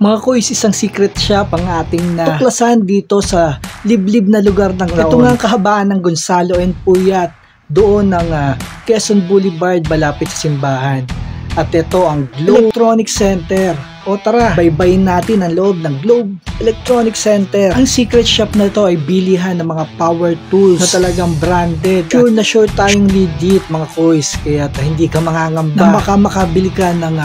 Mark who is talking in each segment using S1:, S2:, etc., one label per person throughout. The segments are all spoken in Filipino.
S1: Mga kuys, isang secret shop ang ating tuklasan dito sa liblib na lugar ng Raon. Ito nga ang kahabaan ng Gonzalo and Puyat, doon ng Quezon Boulevard, malapit sa simbahan. At ito ang Globe Electronic Center. O tara, baybayin natin ang loob ng Globe Electronic Center. Ang secret shop na ito ay bilihan ng mga power tools na talagang branded. Sure na sure tayong legit mga kuys, kaya hindi ka mangangamba na makabili ka ng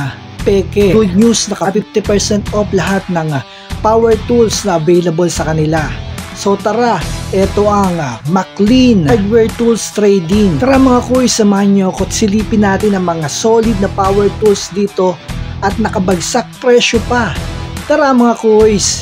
S1: peke. Good news, naka 50% off lahat ng power tools na available sa kanila. So tara, ito ang McLean Hardware Tools Trading. Tara mga kuys, samahan nyo ako at silipin natin ang mga solid na power tools dito at nakabagsak presyo pa. Tara mga kuys.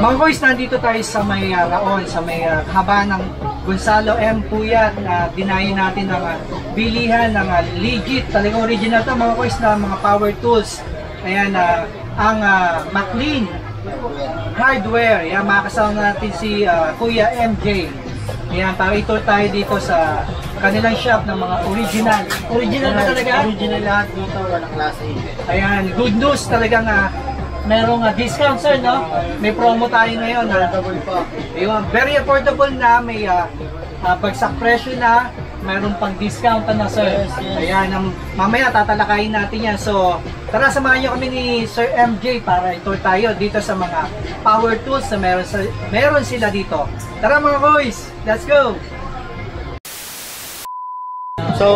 S1: Mga boys, nandito tayo sa may Raon, sa may haba ng Gonzalo M. Puyat na dinayin natin ng bilihan ng legit, talagang original to mga boys na mga power tools. Ayan, ang McLean Hardware. Ayan, makakasama natin si Kuya MJ. Ayan, para itour tayo dito sa kanilang shop ng mga original. Original na talaga? Original lahat dito, walang klase. Ayan, good news talagang merong discount sir, no? May promo tayo ngayon. Affordable pa. Ayun, very affordable na, may bagsak presyo na, merong pang discount na sir. Ayan, mamaya tatalakayin natin yan. So, tara samahan nyo kami ni Sir MJ para itour tayo dito sa mga power tools na meron sila dito. Tara mga boys, let's go!
S2: So,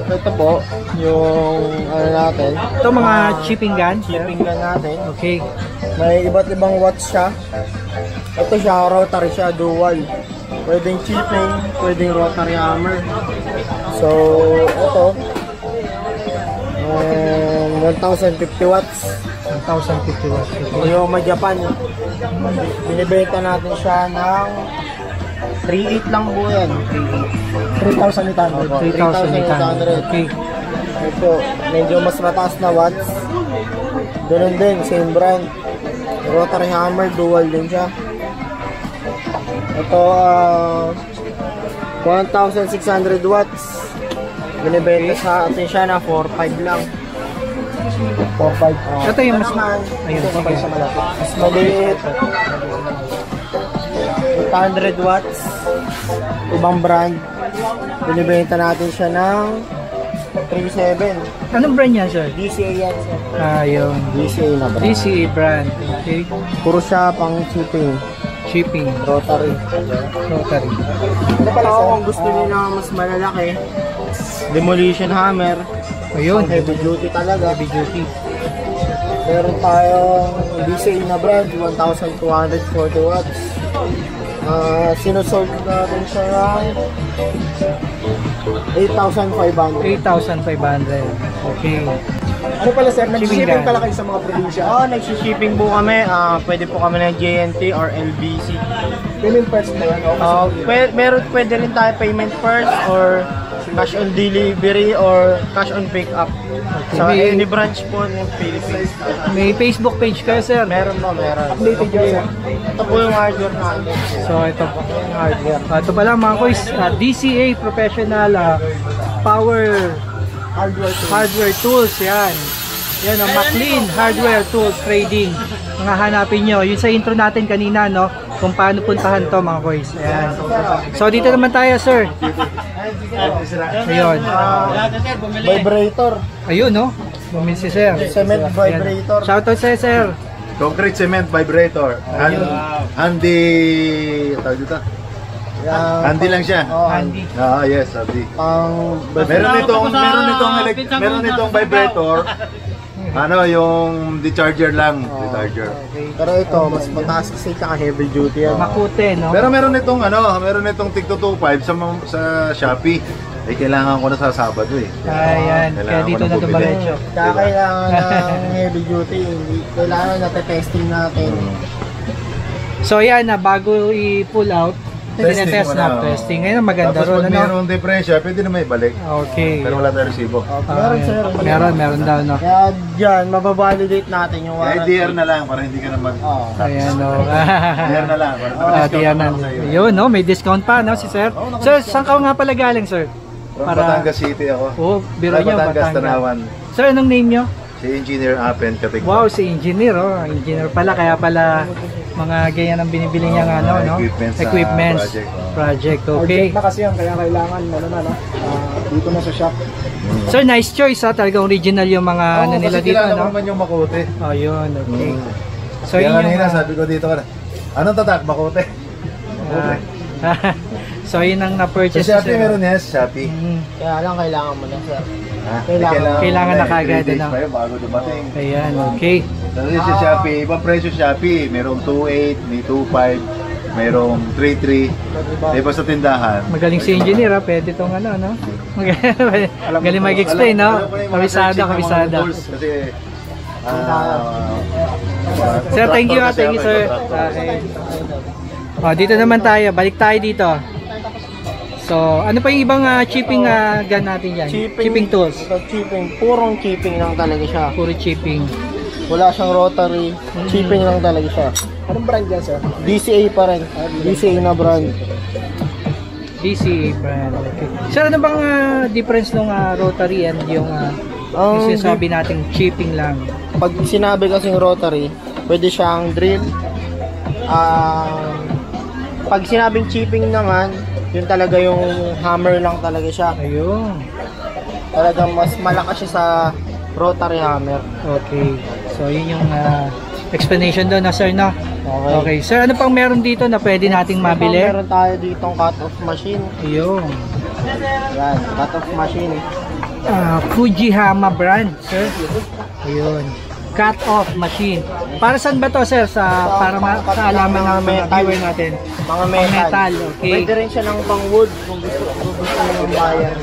S2: ito po, yung ano natin.
S1: Ito mga chipping gun?
S2: Chipping gun natin.
S1: Okay.
S2: May iba't ibang watts siya. Ito siya, rotary siya, dual. Pwedeng chipping, pwedeng rotary hammer. So, ito. 1,050 watts.
S1: 1,050 watts. Okay.
S2: Yung Japan. Binibenta natin siya ng 3,800 lang po yan. 3,800.
S1: 3,800. Okay.
S2: Ito, medyo mas mataas na watts. Ganun din, same brand. Rotary hammer, dual din siya. Ito, 1,600 watts. Binibenta sa atin siya na 4,500 lang. 4,500.
S1: Ito yung mas...
S2: Ayun, sa malapit. Mas maliit. 800 watts. Ibang brand. Binibenta natin siya ng 3,700.
S1: Anong brand yan, sir?
S2: DCA yan, sir.
S1: Ayun.
S2: DCA na brand.
S1: DCA brand. Okay.
S2: Puro siya pang shipping.
S1: Shipping.
S2: Rotary.
S1: Rotary.
S2: Ito pala kung gusto niyo na mas malalaki, demolition hammer.
S1: Ayun.
S2: Heavy duty talaga.
S1: Heavy duty.
S2: Meron tayong DCA na brand, 1,240 watts. Sinusold natin siya ng 8,500.
S1: 8,500. Okay.
S2: Ano pala sir, nag-shipping
S1: gun.
S2: pala kayo sa mga probinsya? Oo, nag-shipping po kami. Pwede po kami ng JNT or LBC. Payment first na yan? Pwede rin tayo payment first or cash on delivery or cash on pick up.
S1: Okay.
S2: So, any branch po ng Philippines.
S1: May Facebook page kayo, sir?
S2: Meron po, meron. Updated yun, sir. Ito po yung hardware natin.
S1: So, ito po yung hardware. Ito pala mga kuys, DCA Professional Power Hardware Tools. Yan. Yan ang McLean Hardware Tools Trading. Mga hanapin nyo. Yung sa intro natin kanina, no? Kung paano puntahan to mga kuys. Ayan. So, dito naman tayo, sir. Ayun.
S2: Vibrator.
S1: Ayun, no? Bumili si sir.
S2: Cement vibrator.
S1: Shoutout sa'yo, sir.
S3: Concrete cement vibrator. Handy, tawag dito? Handy lang siya.
S1: Handy.
S3: Yes, handy.
S2: Meron
S3: Meron nitong vibrator. Ano, yung decharger lang, decharger.
S2: Okay. Pero ito, mas mataas kasi heavy duty yan.
S1: Makute, no?
S3: Pero meron nitong Tig 225 sa Shopee. Eh, kailangan ko na sa Sabado eh.
S1: Ayan, kaya dito na dumaretso.
S2: Kaya kailangan ng heavy duty, kailangan natin-testing natin.
S1: So yan na, bago i-pull out, tinetest na testing. Ngayon maganda
S3: ron. Tapos pag mayroong diferensya, pwede na may balik.
S1: Okay.
S3: Pero wala tayong resibo.
S2: Meron sir.
S1: Meron daw, no?
S2: Kaya dyan, mababalidate natin yung
S3: Kahit
S2: warranty.
S3: DR na lang para hindi ka na mag...
S2: Oo.
S1: Ayan, no.
S3: DR na lang.
S1: Tiyan na. Yun, no, may discount pa, no, si sir. Sir, saan ka nga pala galing, sir?
S3: From Batangas City ako.
S1: Oh, biro
S3: Ay,
S1: niyo,
S3: Batangas, Tanawan.
S1: Sir, anong name niyo?
S3: Si Engineer Apen Katig.
S1: Wow, si engineer, oh. Engineer pala, kaya pala mga ganyan ang binibili niya nga, no?
S3: Equipments,
S1: Project, okay.
S2: na kasi yan, kaya kailangan, dito na sa shop.
S1: Sir, nice choice, ha. Talagang original yung mga ano nila dito,
S3: Kasi
S1: no?
S3: naman yung Makute.
S1: Oh, yun, okay. So,
S3: Kaya
S1: yun yung...
S3: kanina sabi ko dito ka na, anong tatak? Makute.
S1: So, yun ang na-purchase.
S3: Sa Shopee meron yan, sa Shopee.
S2: Kaya lang, kailangan mo na, sir.
S3: Ha?
S1: Kailangan na kagad,
S3: 3 days
S1: ano?
S3: pa yun bago dumating.
S1: Ayan, okay.
S3: Kasi sa Shopee, ibang presyo Shopee. Merong 2.8, may 2.5, merong 3.3. Iba sa tindahan.
S1: Magaling si engineer, ha. Pwede itong ano, no? Magaling mag-explain, no? Kabisada.
S3: Kasi,
S1: Sir, thank you, ha. Thank you, sir. Okay. Oh, dito naman tayo. Balik tayo dito. So, ano pa yung ibang chipping gun natin dyan? Chipping tools.
S2: Ito, chipping. Purong chipping lang talaga siya.
S1: Puro chipping.
S2: Wala siyang rotary. Chipping lang talaga siya. Anong brand yan, sir? DCA pa rin. DCA na brand.
S1: DCA brand. Okay. Sir, ano bang difference ng rotary and yung sinasabi nating chipping lang?
S2: Pag sinabi kasing rotary, pwede siyang drill. Pag sinabing chipping naman, yun talaga yung hammer lang talaga siya.
S1: Ayun.
S2: Talagang mas malakas siya sa rotary hammer.
S1: Okay. So, yun yung explanation doon na, sir, no?
S2: Okay.
S1: Okay. Sir, ano pang meron dito na pwede nating mabili?
S2: Meron tayo ditong cut-off machine.
S1: Ayun.
S2: Yan, cut-off machine.
S1: Fujihama brand, sir. Ayun. Cut-off machine. Para saan ba to, sir? Para sa alaman ng mga viewer natin.
S2: Mga metal.
S1: Okay.
S2: Pwede rin siya ng pang wood kung gusto mo ng bayan.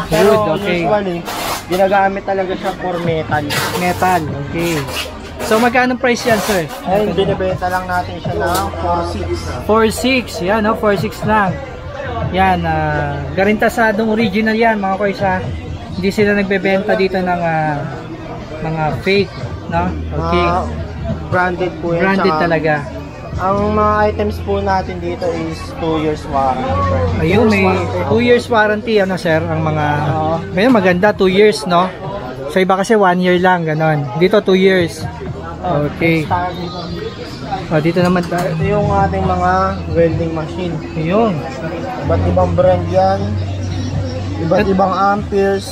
S2: Pero
S1: Wood, okay.
S2: usually, ginagamit talaga siya for metal.
S1: Metal, okay. So, magkano price yan, sir?
S2: Ayun, binibenta lang natin siya ng 4.6.
S1: 4.6. Yan, no? 4.6 lang. Yan, Garintasadong original yan, mga koys, ha? Hindi sila nagbebenta dito ng mga fake, no? Okay.
S2: Branded po yan.
S1: Branded
S2: Tsaka,
S1: talaga.
S2: ang mga items po natin dito is 2 years warranty.
S1: Ayun, may 2 years warranty, ano, sir? Ang mga, ayun, maganda, 2 years, no? So, iba kasi 1 year lang, ganon. Dito, 2 years. Okay. Dito naman tayo.
S2: Ito yung ating mga welding machine.
S1: Ayun.
S2: Iba't ibang brand yan. Iba't ibang amperes.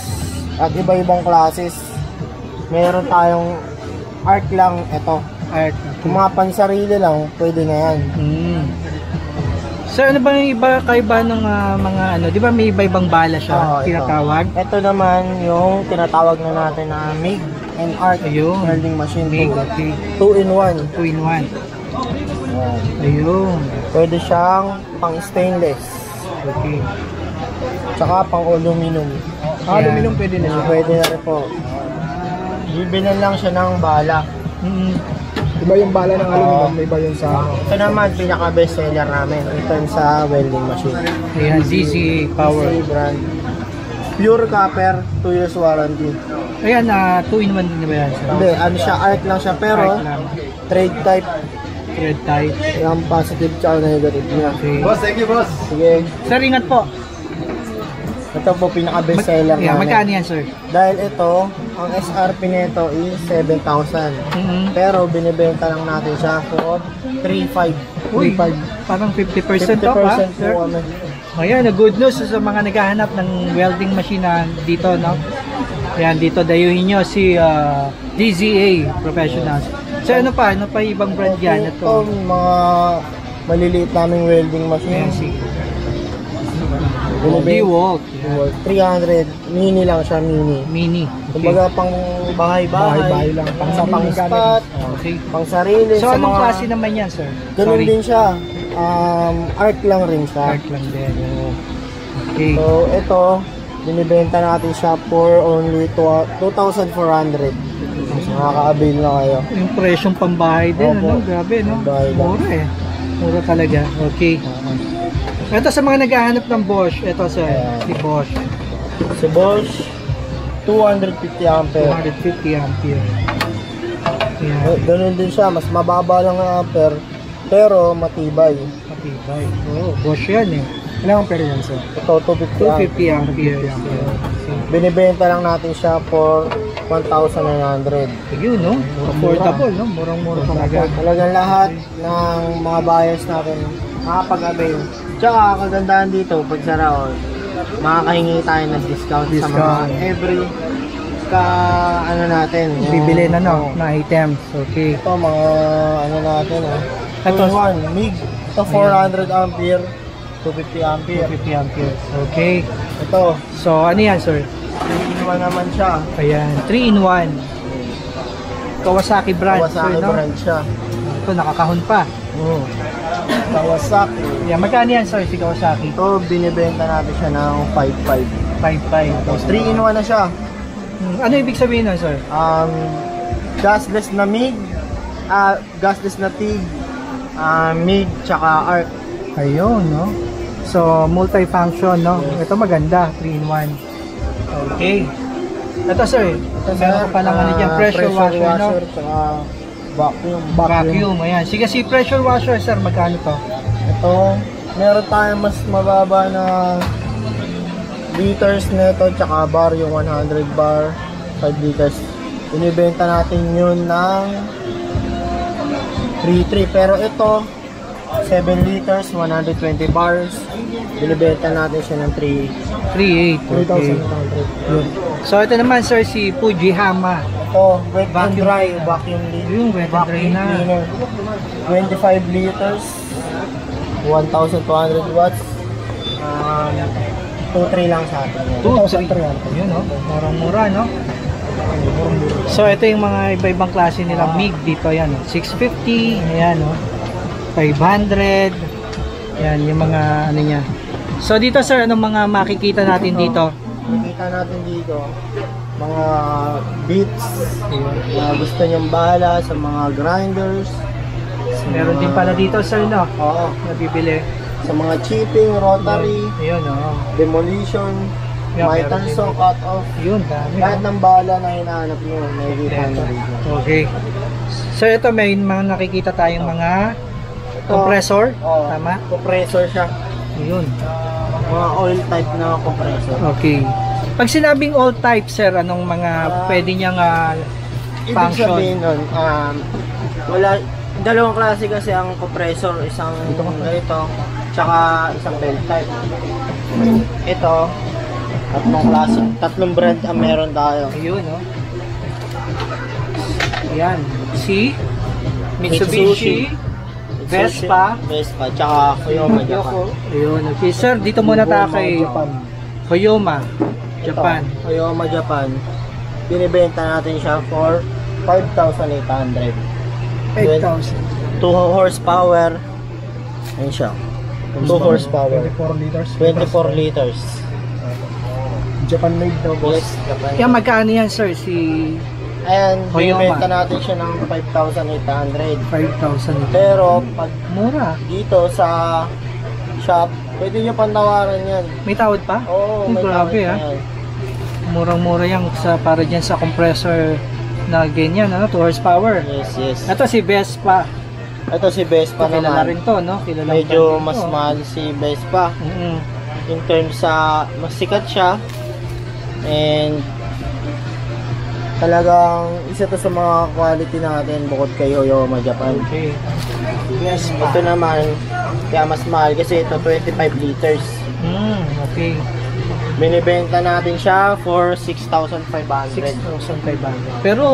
S2: At iba-ibang classes. Meron tayong arc lang. Ito.
S1: Art.
S2: Kung mga pansarili lang, pwede na yan.
S1: Sir, ano ba yung iba kaiba ng mga ano? Di ba may iba-ibang bala siya?
S2: Oo,
S1: Tinatawag?
S2: Ito naman yung tinatawag na natin na MIG and arc
S1: Ayun.
S2: welding machine.
S1: Big, okay.
S2: 2-in-1.
S1: 2-in-1.
S2: Yan.
S1: Ayun.
S2: Pwede siyang pang stainless.
S1: Okay.
S2: Tsaka pang aluminum.
S1: Aluminum
S2: pwede na siya. Pwede na rin po. Bibilan lang siya ng bala.
S4: Iba yung bala ng aluminum, iba yung sa...
S2: Ito naman, pinaka-best seller namin. Ito yung sa welding machine.
S1: Ayan, ZZ Power.
S2: DCA brand. Pure copper, 2 years warranty.
S1: Ayan, 2-in-1 din ba yan? Sir?
S2: Hindi, ano siya, arc lang siya, pero
S1: Arc lang.
S2: trade type.
S1: Thread type.
S2: Yung positive tsaka negative niya.
S1: Okay.
S3: Boss, thank you, boss.
S2: Sige,
S1: Sir, ingat po.
S2: ito po pinaka-best seller
S1: Yeah,
S2: namin.
S1: magkano yan, sir?
S2: Dahil ito, ang SRP nito is 7,000. Pero binibenta lang natin siya for 3,500.
S1: Uy, parang 50% off, ha?
S2: 50%
S1: Sir?
S2: po kami.
S1: Ayan, good news sa mga naghahanap ng welding machine na dito, no? Ayan, dito dayuhin nyo si DZA Professionals. So, ano pa yung ibang brand yan?
S2: Ito, mga maliliit naming welding machine.
S1: Ayan, si
S2: Binibenta-
S1: D-Walk.
S2: 300, mini lang siya, mini.
S1: Mini. Okay.
S2: Kumbaga pang bahay-bahay
S4: lang, pang
S2: sa pang
S4: sarili gamit.
S2: spot,
S1: Okay.
S2: pang sarili,
S1: So,
S2: sa
S1: anong
S2: mga...
S1: klase naman yan, sir?
S2: Ganun
S1: Sorry.
S2: din siya. Arc lang rin siya.
S1: Art lang din. Okay.
S2: So, ito, binibenta natin siya for only 2,400. So, nakaka-avail na kayo.
S1: Yung presyong pambahay din,
S2: Opo.
S1: ano? Grabe, no?
S2: Pambahay lang.
S1: Mura eh. Mura talaga. Okay. Ito sa mga naghahanap ng Bosch. Ito, sir.
S2: Ayan.
S1: Si Bosch.
S2: Si Bosch, 250 ampere.
S1: 250 ampere. Yan.
S2: Ganun din siya, mas mababa lang ang ampere, pero matibay.
S1: Matibay. Oh, Bosch yan eh.
S4: Ilang ampere yan, sir?
S2: Ito, 250
S1: 250
S2: ampere.
S1: ampere.
S2: Binibenta lang natin siya for 1,900.
S1: Yun, no? Affordable, no? Murang-mura talaga.
S2: Talagang lahat ng mga buyers natin makapag-avail. Tsaka kagandahan dito, pag sa Raon, makakahingi tayo ng discount sa mga
S1: Discount.
S2: every ano natin. yung-
S1: Bibili na, no? Na items. Okay.
S2: Ito, mga ano natin,
S1: Ito,
S2: 2-in-1, MIG. Ito, 400 ampere, 250 ampere.
S1: 250 ampere. Okay.
S2: Ito,
S1: So, ano yan, sir?
S2: 3-in-1 naman siya.
S1: Ayan. 3-in-1. Kawasaki brand,
S2: Kawasaki
S1: sir, no?
S2: brand siya.
S1: Ito, nakakahon pa.
S2: Kawasaki.
S1: Yan. Magkano yan, sir, si Kawasaki?
S2: Ito, binibenta natin siya ng 5.5.
S1: 5.5.
S2: Tapos 3-in-1 na siya.
S1: Ano ibig sabihin nun, sir?
S2: Gasless na MIG, gasless na TIG, MIG, tsaka ARC.
S1: Ayun, no? So, multi-function, no? Ito maganda, 3-in-1. Okay. Ito, sir. Meron ka palang ano dyan, pressure washer, no?
S2: Tsaka vacuum.
S1: Vacuum, ayan. Sige, si pressure washer, sir, magkano to?
S2: Ito, meron tayong mas mababa na liters nito, tsaka bar, yung 100 bar, 5 liters. Binibenta natin yun ng 3.3, pero ito 7 liters, 120 bars, binibenta natin siya ng
S1: 3.8. Okay.
S2: 3,900.
S1: Yun. So, ito naman, sir, si Fujihama.
S2: Ito, wet and
S1: Vacuum.
S2: dry, vacuum
S1: Yung wet and dry na.
S2: cleaner. 25 liters, 1,200 watts. 2.3 lang sa atin.
S1: 2,300. Yun, no? Murang-mura, no? So, ito yung mga iba-ibang klase nila MIG dito. Yan, no? 650. Ayan, no? 500. Yan, yung mga ano niya. So, dito, sir, anong mga makikita natin dito?
S2: Nakikita natin dito mga beats na gusto nyong bahala sa mga grinders, sa
S1: Meron
S2: mga-
S1: din pala dito, sir, no?
S2: Oo,
S1: Nabibili.
S2: sa mga chipping, rotary,
S1: Ayun, no?
S2: demolition,
S1: Yeah,
S2: miter
S1: meron din.
S2: saw, cut off,
S1: Yun, dami.
S2: lahat ng bahala na hinahanap nyo nakikita nyo dito.
S1: Okay. So, ito may mga nakikita tayong mga compressor.
S2: Oo,
S1: Tama?
S2: compressor siya,
S1: Yun.
S2: mga oil type na compressor.
S1: Okay. Pag sinabing all type, sir, anong mga pwede niyang
S2: Ibig
S1: function?
S2: sabihin nun, wala, dalawang klase kasi ang compressor, isang ganito, tsaka isang belt type. Ito, tatlong klase, tatlong brand ang meron tayo.
S1: Ayun, no? Ayan. Si Mitsubishi, Vespa,
S2: tsaka Toyota Japan.
S1: ayun. Okay, sir, dito muna tayo kay Toyoma, Japan.
S2: Toyota Japan. Binibenta natin siya for 5,800.
S1: 8,000.
S2: 2 horsepower. Ayun siya. 2 horsepower.
S4: 24 liters.
S2: 24 liters.
S4: Japan made daw, boss.
S2: Yes, Japan.
S1: Kaya magkano yan, sir? Si
S2: Ayan,
S1: Toyoma.
S2: binibenta natin siya ng 5,800.
S1: 5,000.
S2: Pero pag
S1: Mura.
S2: dito sa shop, pwede nyo pantawaran yan.
S1: May tawad pa?
S2: Oo, may
S1: Grabe,
S2: tawid
S1: ah.
S2: na yan.
S1: Murang-mura yan sa, para dyan sa compressor na ganyan, ano? 2 horsepower.
S2: Yes, yes.
S1: Ito si Vespa.
S2: Ito si Vespa
S1: Kilala
S2: naman.
S1: rin to, no? Kilala
S2: Medyo mas mahal si Vespa. In terms sa, mas sikat siya. And talagang isa to sa mga quality natin bukod kay Toyota Japan.
S1: Okay.
S2: Ito naman, kaya mas mahal kasi ito 25 liters.
S1: Okay.
S2: Binibenta natin siya for 6,500.
S1: 6,500. Pero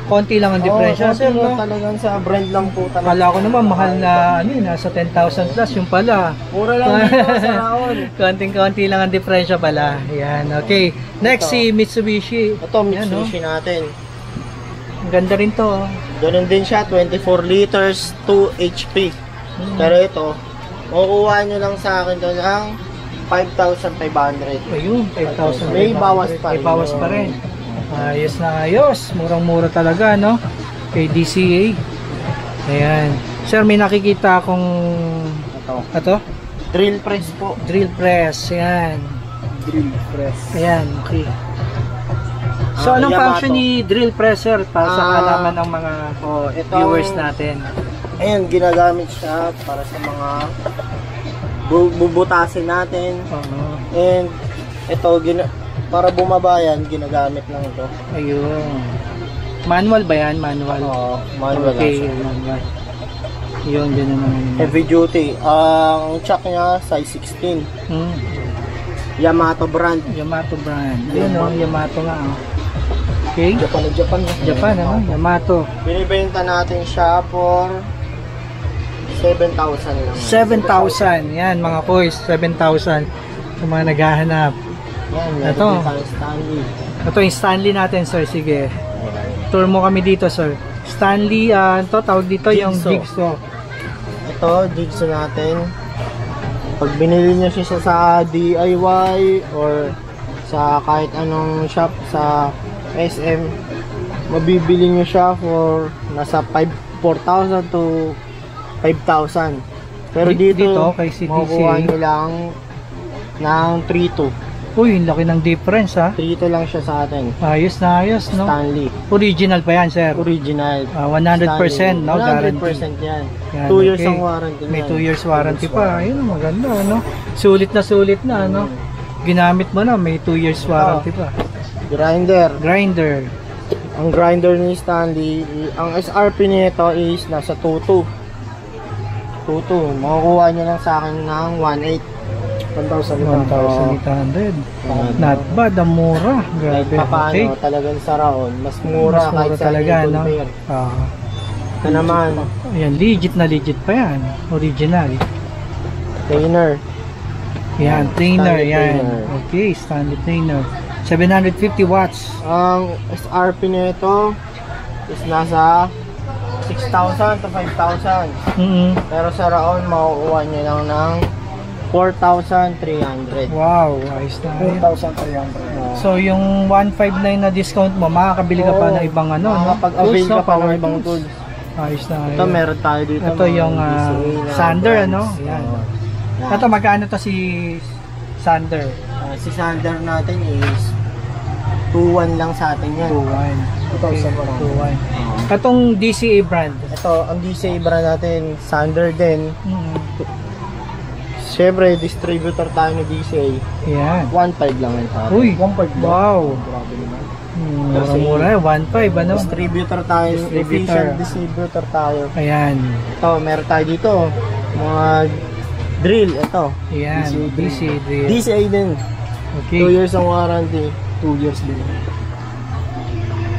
S1: konti lang ang diferensya,
S2: Oo,
S1: sir, no?
S2: talagang sa brand lang po talaga.
S1: Kala ko naman mahal na ano yun, nasa 10,000 plus yung pala.
S2: Mura lang dito sa Raon.
S1: Konting-konti lang ang diferensya pala. Yan, okay. Next,
S2: Ito.
S1: si Mitsubishi.
S2: Ito, Mitsubishi natin.
S1: Ang ganda rin to. Oh.
S2: Ganun din siya, 24 liters, 2 HP. Pero ito, makukuha nyo lang sa akin doon ng 5,500.
S1: Ayun, 5,000.
S2: May bawas pa
S1: May
S2: rin.
S1: bawas pa rin. Ayos na ayos. Murang-mura talaga, no? Kay DCA. Ayan. Sir, may nakikita akong ito?
S2: Drill press po.
S1: Drill press. Ayan.
S2: Drill press.
S1: Ayan, okay. So, anong
S2: Yamato.
S1: function ni drill presser para sa kaalaman ng mga
S2: Ito,
S1: viewers natin?
S2: ayun, ginagamit siya para sa mga bubutasin natin. And ito, para bumaba yan, ginagamit lang ito.
S1: Ayun. Manual ba yan? Manual?
S2: Oo, manual
S1: Okay,
S2: lang siya.
S1: manual. Yun, ganun naman.
S2: Heavy duty. Ang chuck niya, size 16. Yamato brand.
S1: Yamato brand. Ayun o, Yamato nga. Okay.
S4: Japan.
S1: Japan, ano? Yamato.
S2: Binibenta natin siya for 7,000 lang.
S1: 7,000. Yan, mga boys. 7,000. Sa mga naghahanap.
S2: Yan,
S1: Ito.
S2: meron din tayo Stanley.
S1: Ito yung Stanley natin, sir. Sige. Tour mo kami dito, sir. Stanley, ito, tawag dito yung
S2: Jigsaw.
S1: Jigsaw.
S2: Ito, jigsaw natin. Pag binili niyo siya sa DIY or sa kahit anong shop sa SM, mabibili niyo siya for nasa 4,000 to 5,000. Pero dito
S1: kay CTC,
S2: makukuha niyo lang ng 3,200.
S1: Uy, yung laki ng difference, ha?
S2: 3,200 lang siya sa atin.
S1: Ayos na ayos, no?
S2: Stanley.
S1: Original pa yan, sir.
S2: Original.
S1: 100%, no?
S2: 100% yan.
S1: Yan,
S2: 2 years
S1: okay.
S2: ang warranty
S1: May
S2: yan.
S1: 2 years warranty pa. Ayun, maganda, no? Sulit na, no? Ginamit mo na, may 2 years warranty pa.
S2: Grinder.
S1: Grinder.
S2: Ang grinder ni Stanley, ang SRP nito is nasa 22. Makukuha niyo lang sa akin ng 1,800.
S1: 1,800. Not bad, ang mura.
S2: Kahit
S1: Grabe.
S2: paano, talagang sa Raon, mas mura
S1: Mas
S2: kahit
S1: mura
S2: sa
S1: talaga, no?
S2: compare.
S1: Ah.
S2: Ito naman,
S1: Ayan, legit pa yan. Original.
S2: trainer.
S1: Yan, trainer,
S2: Stanley
S1: yan.
S2: trainer.
S1: Okay, Stanley trainer. 750 watts.
S2: Ang SRP nito is nasa 6,000 to 5,000. Pero sa Raon, makukuha niyo lang ng 4,300.
S1: Wow, ayos na.
S4: 4,300.
S1: So, yung 159 na discount mo, makakabili ka pa ng ibang ano, no?
S2: Makakapag-avail
S1: Tools,
S2: ka pa ng
S1: power
S2: ibang
S1: tools.
S2: tools.
S1: Ayos na.
S2: Ito, meron tayo dito.
S1: Ito
S2: mga
S1: yung
S2: DCA na
S1: sander,
S2: brands.
S1: ano? Yan.
S2: Yan.
S1: Ito, magkano to si sander?
S2: Si sander natin is 2,1 lang sa atin yan.
S1: 2.1.
S4: 2,100.
S1: 2.1. Itong DCA brand.
S2: Ito, ang DCA brand natin, sander din. Siyempre, distributor tayo ng DCA.
S1: Yan.
S2: 1,500 lang yan sa atin.
S1: Uy,
S4: 1.5 ba?
S1: wow.
S4: Grabe naman.
S1: Mura-mura, 1.5, ano?
S2: Distributor tayo, official distributor tayo.
S1: Ayan.
S2: Ito, meron tayo dito, mga drill, ito.
S1: Ayan, DCA drill.
S2: DCA din.
S1: Okay.
S2: 2 years ang warranty.
S4: 2 years din.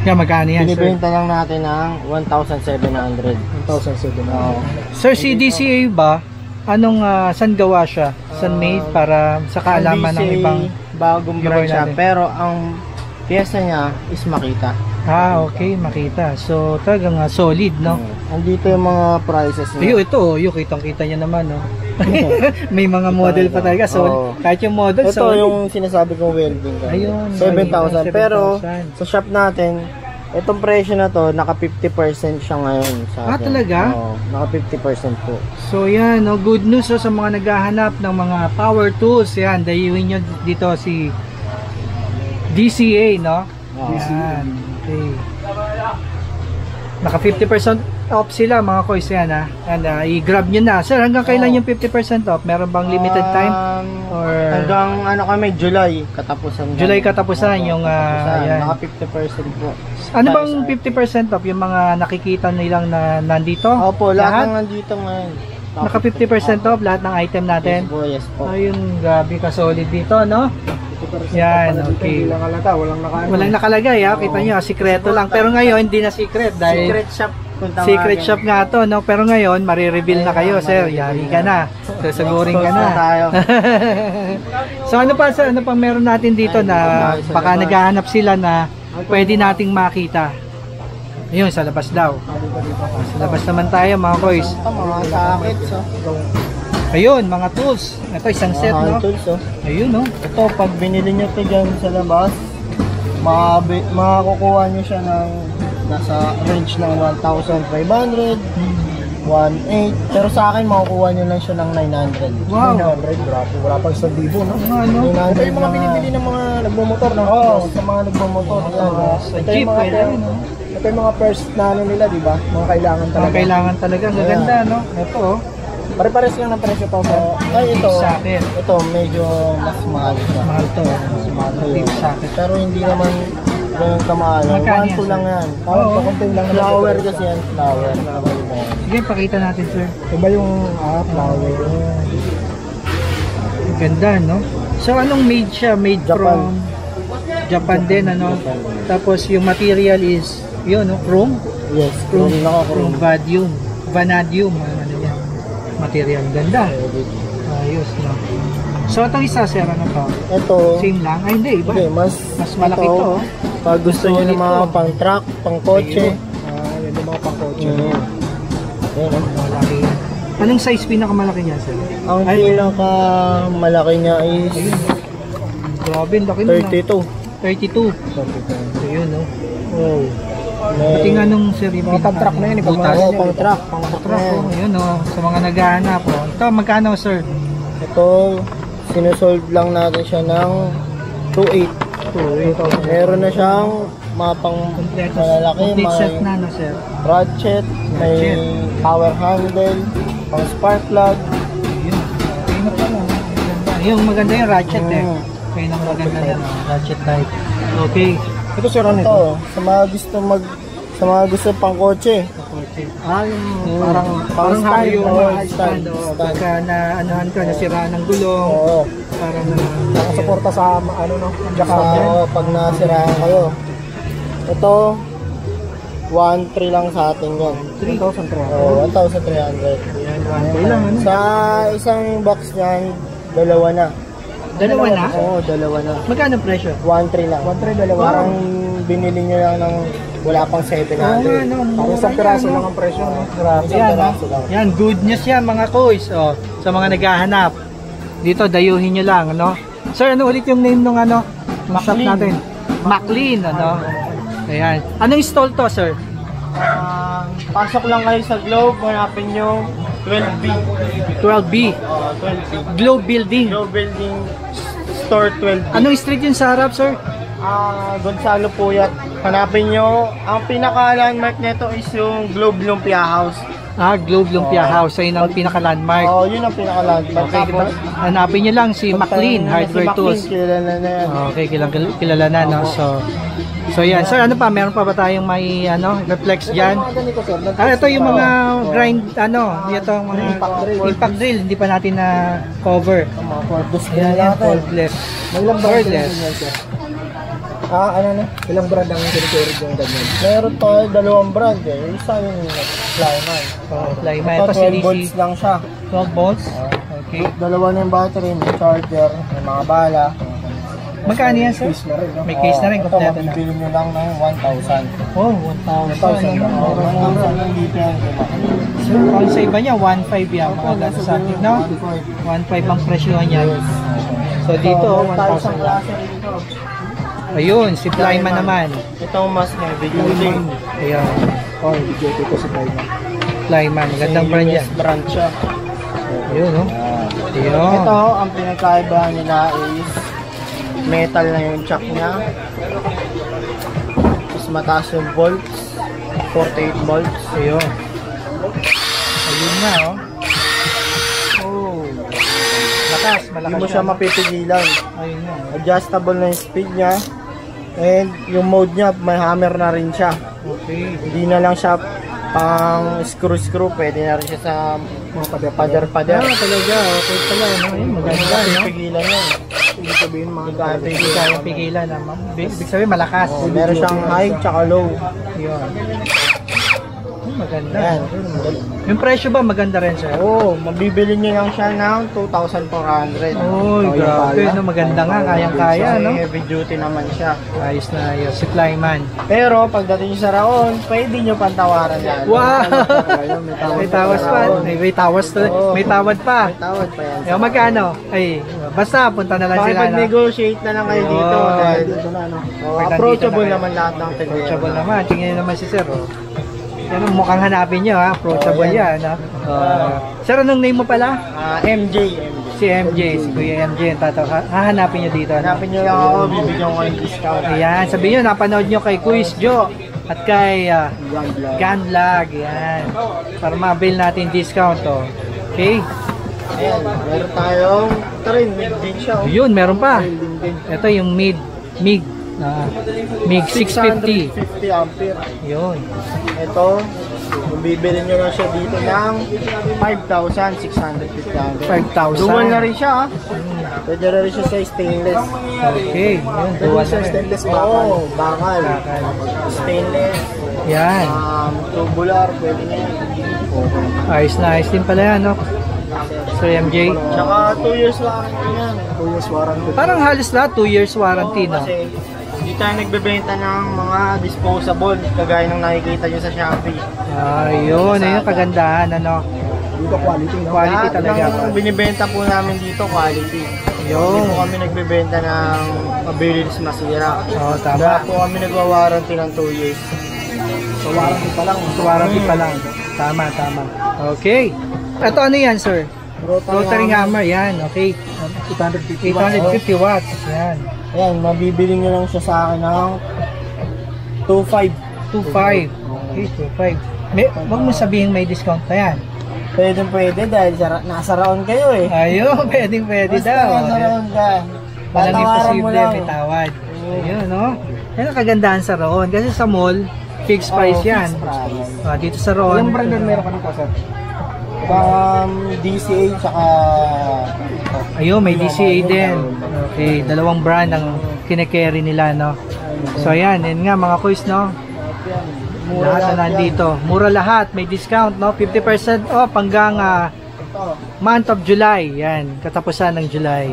S1: Yan, magkano yan, sir?
S2: Binibenta lang natin ng 1,700.
S4: 1,700.
S1: Sir, si DCA ba, anong, saan gawa siya? Saan made para sa kaalaman ng ibang...
S2: bagong
S1: viewer
S2: brand siya,
S1: natin?
S2: pero ang piyesa niya is Makita.
S1: Okay, makita. So, talagang solid, no?
S2: Andito yung mga prices
S1: Ayun,
S2: niya.
S1: ito, kitang-kita niya naman, no? May mga model pa talaga. So,
S2: Oo.
S1: kahit yung model,
S2: Ito
S1: solid.
S2: yung sinasabi kong welding.
S1: Ayun,
S2: 7,000. Pero
S1: 7,000.
S2: sa shop natin, itong presyo na to, naka 50% siya ngayon sa akin.
S1: Talaga?
S2: Oo, naka 50% po.
S1: So, yan, no? Good news sa mga naghahanap ng mga power tools. Yan, dayuin nyo dito si DCA, no? Yan, okay. Naka 50% off sila, mga koys, yan, ha? And, i-grab nyo na. Sir, hanggang kailan yung 50% off? Meron bang limited time? Or
S2: Hanggang kami, July, katapusan.
S1: July katapusan, yung, yan.
S2: Naka 50% po.
S1: Ano bang 50% off? Yung mga nakikita nilang na nandito?
S2: Opo, lahat ng nandito ngayon.
S1: Naka 50% off lahat ng item natin?
S2: Yes po, yes po.
S1: Ayun, grabe ka solid dito, no? Yan, okay.
S4: Walang halata, walang nakaano.
S1: Walang nakalagay, ha? Kita nyo, sikreto lang. Pero ngayon, hindi na secret dahil
S2: Secret shop. kung
S1: secret
S2: tawagin.
S1: shop nga to, no? Pero ngayon, marireveal na kayo, sir. Yari ka na. Sasagurin ka na.
S2: Expose na tayo.
S1: So, ano pa, sir? Ano pang meron natin dito na baka naghahanap sila na pwede nating makita? Ayun, sa labas daw. Sa labas naman tayo, mga boys.
S2: Ito, mga sockets,
S1: Ayun, mga tools. Ito, isang set, no?
S2: tools,
S1: Ayun, no?
S2: Ito, pag binili nyo ito dyan sa labas, makakukuha nyo siya ng nasa range ng 1,500, 1.8. Pero sa akin, makukuha nyo lang siya ng 900.
S1: Wow.
S4: 900, grabe. Wala pang 1,000, no?
S1: Ano?
S2: 900
S4: Ito yung mga binibili ng mga nagmumotor, no?
S2: Oo, sa mga nagmamotor.
S1: Sa jeep, pwede rin, no?
S4: Ito yung mga first na ano nila, di ba? Mga kailangan
S1: Mga
S4: talaga.
S1: kailangan talaga. Gaganda, no? Ito, oh.
S4: Pare-pares lang ng presyo to sa...
S2: Ay, ito.
S1: Sa akin.
S2: Ito, medyo mas mahal siya.
S1: Mahal to.
S2: Mas mahal to
S1: Tip
S2: yun.
S1: sa akin.
S2: Pero hindi naman ganun kamahal.
S1: Magkano yan,
S2: 1.2 lang yan.
S4: Parang pakunti lang naman.
S2: Flower kasi yan, flower.
S1: Sige, pakita natin, sir.
S4: Iba yung flower.
S1: Ganda, no? So, anong made siya? Made
S2: Japan.
S1: from Japan din, ano? Tapos, yung material is, yun, no? Chrome?
S2: Yes,
S1: Chrome,
S2: naka-chrome.
S1: vanadium. Vanadium, ano yan? Material. Ganda. Ayos, no? So, itong isa, sir, ano to?
S2: Ito,
S1: Same lang? Ay, hindi, iba.
S2: hindi, mas
S1: malaki
S2: ito,
S1: to, oh.
S2: Pag gusto nyo ng mga
S1: Solid to.
S2: pang truck, pang kotse.
S4: Yan yung mga pangkotse.
S2: Yan, oh.
S1: Malaki yan. Anong size pinakamalaki niya, sir?
S2: Ang pinaka malaki niya is
S1: Grabe, laki mo na.
S2: 32.
S1: 32. So, yun, no?
S2: Oh.
S1: Pati nga nung sir, yung
S4: Mga pang-truck na yun,
S1: butas.
S4: ipag-
S2: Oo, pang truck.
S1: Truck, oh, yun, oh. Sa mga naghahanap, oh. Ito, magkano, sir?
S2: Ito, sinusold lang natin siya ng 2.8. Meron na siyang mapang
S1: Kompleto.
S2: malalaki,
S1: Complete set
S2: may
S1: na, no, sir?
S2: ratchet, may
S1: Ratchet.
S2: power handle, pang spark plug.
S1: Yun. Okay na pala. Maganda. Yung maganda yung ratchet, eh.
S2: Mm.
S1: Okay na maganda na, no? Ratchet type. Okay.
S4: Ito sir, ano ito?
S2: Ito, sa mga gusto pang kotse.
S1: Ah, yung
S2: Parang
S1: style, yung
S2: oh,
S1: mga stand, oh. Pagka na, anuhan ka, nasiraan ng gulong,
S2: Oo.
S1: parang
S4: Nakasuporta sa ano no, Japan.
S2: Pag nasiraan kayo. Ito, 1.3 lang sa atin yan.
S4: 3,300.
S2: Oo, 1,300.
S1: Yan, 1 lang, ano?
S2: Sa isang box niyan, dalawa na.
S1: Dalawa na?
S2: Oo, dalawa na.
S1: Magkano presyo?
S2: 1.3 lang.
S4: 1,300, dalawa.
S2: Parang binili nyo lang ng wala pang 700.
S1: Oo nga, no?
S4: Parang
S1: Mura
S4: isang piraso
S1: yan, no?
S4: lang ang presyo, no?
S1: Grabe
S2: Isang
S1: yan, no?
S2: piraso lang.
S1: Yan, good news yan mga kois. Oh, sa mga naghahanap. Dito, dayuhin nyo lang, ano? Sir, ano ulit yung name nung ano? Ng shop
S2: Maclean.
S1: natin? Maclean, ano? Ayan. Anong stall to, sir?
S2: Pasok lang kayo sa Globe, hanapin nyo 12B.
S1: 12B.
S2: 12B.
S1: Globe Building.
S2: Globe Building Store 12B.
S1: Anong street yun sa harap, sir?
S2: Gonzalo Puyat. Hanapin nyo. Ang pinaka-landmark nito is yung Globe Lumpia House.
S1: Ah, Globe Lumpia House. Ayun ang pinaka-landmark.
S2: Oo, yun ang pinaka-landmark.
S1: Okay, hanapin nyo lang si Maclean Hardware Tools.
S2: Kilala na yan.
S1: Okay, kilala na, no? So yan. Sir, ano pa? Meron pa ba tayong may, ano, reflex dyan?
S4: Ganito sir.
S1: Ito yung mga grind, ano, ito ang mga impact drill. Hindi pa natin na cover.
S2: Mga cordless din
S1: Ayan, yan,
S2: natin.
S1: cordless.
S4: May ilang brand
S1: Cordless.
S4: yan sir? Ano na? Ilang brand ang kinikuri yung ganyan?
S2: Meron tayo dalawang brand eh. Yung isa yung Flyman.
S1: Flyman.
S2: Ito
S1: Ito
S2: 12 volts lang siya.
S1: 12 volts. Okay.
S2: Dalawa na yung battery, may charger, may mga bala.
S1: Magkano yan, sir?
S4: Case na rin, no?
S1: May case na rin,
S2: Ito,
S1: kompleto na.
S2: mabibili nyo lang ng 1,000.
S1: Oh, 1,000.
S2: 1,000 lang.
S1: Ano?
S2: 1,000 lang dito yan.
S1: Sir, ang sa iba niya, 1,500 yan. Mga gano'n sa akin, no? 1,500 ang presyohan yan. So, dito, 1,000 lang. Ayun, si Flyman naman.
S2: Ito mas heavy duty.
S1: Ayan,
S4: Oh, video ito si Flyman.
S1: Flyman. Gandang brand yan.
S2: US brand siya.
S1: Ayun, no? Ayun.
S2: Ito, ang pinagkaiba nila is metal na yung chuck niya. Mas mataas yung volts. 48 volts.
S1: Ayun. Ayun na, oh. Oh. Lakas,
S2: Hindi
S1: malakas
S2: mo siya mapipigilan.
S1: Ayun na.
S2: Adjustable na yung speed niya. And yung mode niya, may hammer na rin siya.
S1: Okay.
S2: Hindi na lang siya pang screw-screw. Pwede na rin siya sa
S4: Mga
S2: pader-pader.
S1: Ah, talaga. Okay pala, no? Ayun, maganda, no?
S2: Pipigilan yan.
S4: Ibig sabihin mga
S1: Hindi kaya pigilan, no? Ibig sabihin, malakas.
S2: Oh, meron siyang high tsaka low.
S1: Yun. Maganda.
S2: Yan.
S1: Yung presyo ba maganda rin, sir?
S2: Oo, mabibili niyo lang siya ng 2,400.
S1: Uy, grabe, no? Maganda nga, kayang-kaya, no?
S2: Heavy duty naman siya.
S1: Ayos na ayos. Si Flyman.
S2: Pero pagdating niyo sa Raon, pwede niyo pantawaran yan.
S1: Wow! May tawas pa.
S2: Raon.
S1: May tawas to.
S2: Oo.
S1: May tawad pa.
S2: May tawad pa yan.
S1: Yung magkano? Ay, basta punta na lang sila, no?
S2: Pakipag-negotiate na lang kayo dito.
S1: Oo.
S2: Dahil
S4: dito na, no?
S2: oh,
S1: Pag
S2: approachable
S1: nandito na
S2: naman lahat ng
S1: Approachable naman. Tingnan nyo naman si sir, oh. Yan ang mukhang hanapin nyo ha. Approachable yan ha. Sir, anong name mo pala?
S2: MJ.
S1: Si MJ, si Kuya MJ. Hahanapin nyo dito.
S2: Hanapin nyo lang ako, bibigyan ko kayong discount.
S1: Ayan, sabihin nyo, napanood nyo kay Quiz Joe at kay Gunlag. Yan. Para ma-avail natin discount to. Okay?
S2: Ayan, meron tayong, ito rin, mid din siya.
S1: Yun, meron pa. Ito yung MIG 650.
S2: 650 ampere.
S1: Yun.
S2: Ito, kung bibili nyo na siya dito ng 5,650 ampere.
S1: 5,000.
S2: Dual na rin siya. Pwede na rin siya sa stainless.
S1: Okay, yun.
S4: Pwede
S1: Dual
S4: sa
S1: na rin.
S4: stainless bakal.
S2: Oo, bakal. Stainless.
S1: Yan.
S2: Tubular, pwede na yan.
S1: Ayos na ayos din pala yan, no? Sir MJ.
S2: Tsaka 2 years warranty yan.
S4: 2 years warranty.
S1: Parang halos lahat 2 years warranty, no?
S2: Kasi hindi tayo nagbebenta ng mga disposable kagaya ng nakikita nyo sa Shopee.
S1: Ayun, ayun kagandahan, ano?
S4: Dito quality, no?
S1: Quality
S2: Lahat
S1: talaga.
S2: ng binibenta po namin dito, quality.
S1: Yun.
S2: Hindi po kami nagbebenta ng mabilis masira.
S1: Oo,
S2: Kaya
S1: tama.
S2: po kami nagwa-warranty ng 2 years.
S4: So warranty pa lang.
S1: Warranty pa lang. Tama, tama. Okay. Ito ano yan, sir? Rotary hammer, yan. Okay.
S4: 850
S1: 850 watts. Yan.
S2: Ayan, mabibili nyo lang siya sa akin ng 2.5.
S1: 2.5. Okay, 2.5. Huwag mo sabihin may discount pa yan.
S2: Pwede dahil nasa round kayo eh.
S1: Ayun, pwede
S2: Basta
S1: daw.
S2: nasa round ka.
S1: Walang
S2: Tatawaran mo
S1: imposible,
S2: lang.
S1: may tawad. Ayun, no? Yan ang kagandahan sa Roon. Kasi sa mall, fixed price yan. Dito sa Roon.
S4: Ilang brand na meron ka nito, sir?
S2: DCA tsaka
S1: Ayun, may DCA din. Okay, dalawang brand ang kine-carry nila, no? So, ayan, yun nga mga kuys, no? Lahat na nandito. Mura lahat, may discount, no? 50% off hanggang month of July. Yan, katapusan ng July.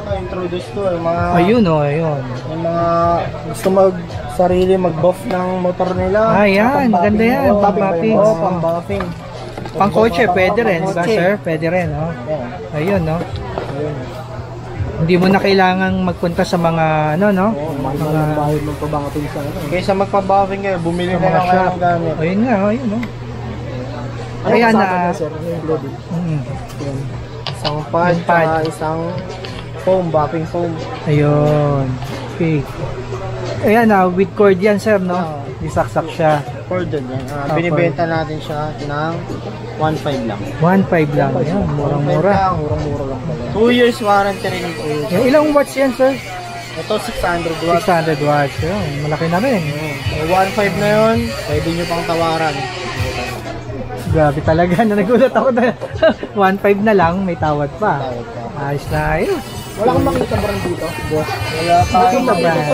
S2: introduce to yung mga
S1: Ayun, oh, ayun.
S2: yung mga gusto sarili mag-buff ng motor nila.
S1: Ayan, maganda yan, pang-buffing.
S2: Oo, pang-buffing.
S1: Pang kotse, pwede rin, di ba,
S2: Kotse.
S1: sir? Pwede rin, no?
S2: Yeah.
S1: Ayun, no?
S2: Ayun.
S1: Hindi mo na kailangang magpunta sa mga, ano, no?
S4: Mga bayad ng pabangatin sa ano.
S2: Kaysa magpa-buffing kayo, bumili
S1: Sa
S2: na
S1: mga
S2: lang kayo
S1: shop.
S2: ng gamit.
S1: Ayun nga, ayun, no?
S4: Ano
S1: Ayan
S4: kasama
S1: na.
S4: niya, sir? Ano yung included?
S2: Isang pad,
S1: Yung pad.
S2: tsaka isang foam, buffing foam.
S1: Ayun. Okay. Ayan na, with cord yan, sir, no? Isaksak siya.
S2: Cordon yan.
S1: Binibenta
S2: Binibenta natin siya ng 1.5 lang.
S1: 1.5 lang. Ayan, murang-mura.
S4: Murang-mura lang pala.
S2: 2 years warranty rin ito.
S1: Yung ilang watts yan, sir?
S2: Ito 600 watts.
S1: 600 watts. Ayun, malaki na rin.
S2: May 1.5 na yun, pwede nyo pang tawaran.
S1: Grabe talaga, na nagulat ako na 1.5 na lang, may tawad pa.
S2: Tawag ka.
S1: Ayos na ayos.
S4: Wala kang makita brand dito, boss.
S2: Wala pa.
S1: Makita brand.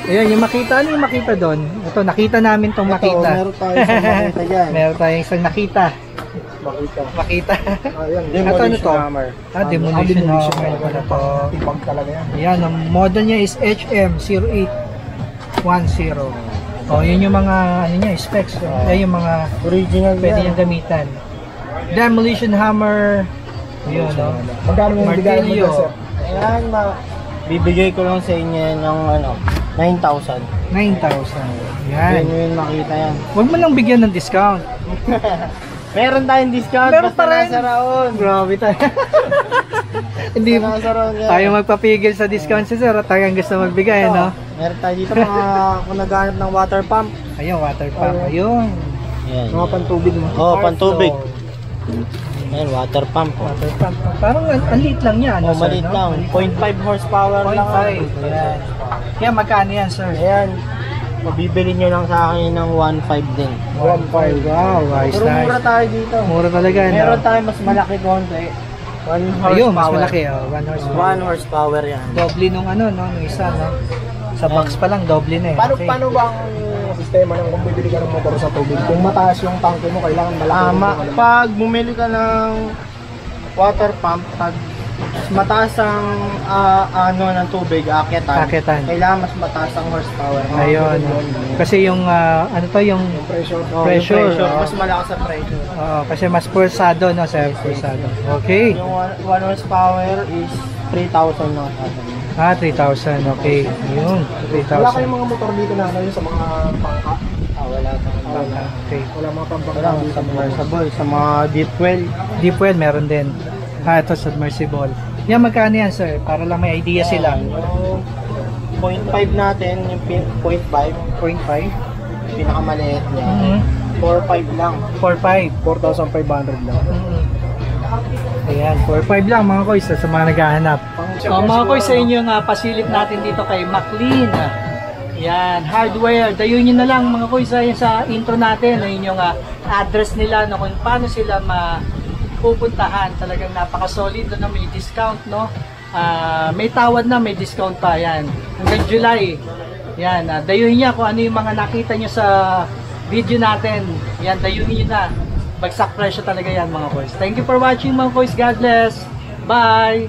S1: Ayun, yung makita, ano yung makita doon? Ito, nakita namin tong makita.
S2: Meron tayo sa makita dyan.
S1: Meron tayong isang nakita.
S4: Makita.
S1: Makita.
S4: Ayan.
S1: Ito ano to?
S2: hammer.
S1: Demolition hammer pala to.
S4: Tipag talaga yan.
S1: Ayan, ang model niya is HM0810. Oh, yun yung mga ano niya, specs. Yan yung mga
S2: Original
S1: pwede
S2: yan.
S1: niyang gamitan. Demolition hammer. Yun, no?
S4: Magkano mo yung bigay mo
S1: Martilyo.
S4: dyan, sir?
S2: Ayan, bibigay ko lang sa inyo ng 9,000.
S1: 9,000.
S2: Yan
S1: Yan.
S2: yung makita yan.
S1: Huwag mo lang bigyan ng discount.
S2: Meron tayong discount.
S1: Meron
S2: basta
S1: pa rin.
S2: nasa raon.
S1: Grabe tayo. Hindi
S2: Nasa raon yan.
S1: tayo magpapigil sa discount si sir at tayo gusto magbigay, no?
S2: Meron tayo dito mga kung naghanap ng water pump.
S1: Ayun, water pump. Ayun.
S2: Yan.
S4: Mga pantubig mo.
S2: Oh, pantubig.
S1: Flow.
S2: Ayan, water pump.
S1: Water pump. Parang ang liit lang niya, ano,
S2: Oh, maliit
S1: no?
S2: lang. 0.5 horsepower lang.
S1: 0.5. Ayan. Yan, magkano yan, sir?
S2: Ayan. Mabibili nyo lang sa akin ng 1.5 din.
S1: 1.5. Wow, ayos
S2: Pero
S1: na.
S2: mura tayo dito.
S1: Mura talaga, no?
S2: Meron tayo mas malaki konti. 1 horsepower.
S1: Ayun, mas malaki, oh. 1 horsepower.
S2: 1 horsepower yan.
S1: Doble nung ano, no? Nung isa, no? Sa box pa lang, doble na eh. Okay.
S4: Paano ba ang sistema ng kung bibili ka ng motor sa tubig? Kung mataas yung tanke mo, kailangan malaki.
S2: Pag bumili ka ng water pump, pag mataas ang ng tubig, akitan.
S1: Akitan.
S2: Kailangan mas mataas ang horsepower.
S1: Ayun. Kasi yung, ano to, yung
S4: Pressure.
S2: Oh,
S1: pressure,
S2: yung
S1: oh.
S2: mas malakas ang pressure.
S1: kasi mas pulsado, no, sir? Pulsado. Okay.
S2: Yung 1 horsepower is 3,000 na kasi.
S1: 3,000. Okay. Ayun,
S4: Wala kayong
S1: 3,000.
S4: mga motor dito na ano yun sa mga pangka.
S2: wala tayong
S1: Wala. Okay.
S4: Wala mga pambang
S2: Wala, submersible. Sa mga deep well,
S1: Deep well meron din. Ito submersible. Yan magkano yan sir? Para lang may idea sila.
S2: Yung 0.5 natin, yung 0.5,
S1: 0.5.
S2: pinakamaliit niya.
S1: Mhm.
S2: 4.5 lang.
S1: 4.5.
S4: 4,500 lang.
S1: Ayan, 4.5 lang mga koys sa mga naghahanap. Mga koys, sa inyo nga pasilip natin dito kay McLean. Yan, hardware. Dayun nyo na lang mga koys sa intro natin. Ayun yung address nila no, kung paano sila mapupuntahan. Talagang napaka-solid na may discount, no? May tawad na, may discount pa. Yan, hanggang July. Yan, dayun niya kung ano yung mga nakita nyo sa video natin. Yan, dayun nyo na. Bagsak presyo talaga yan mga boys. Thank you for watching mga boys. God bless. Bye!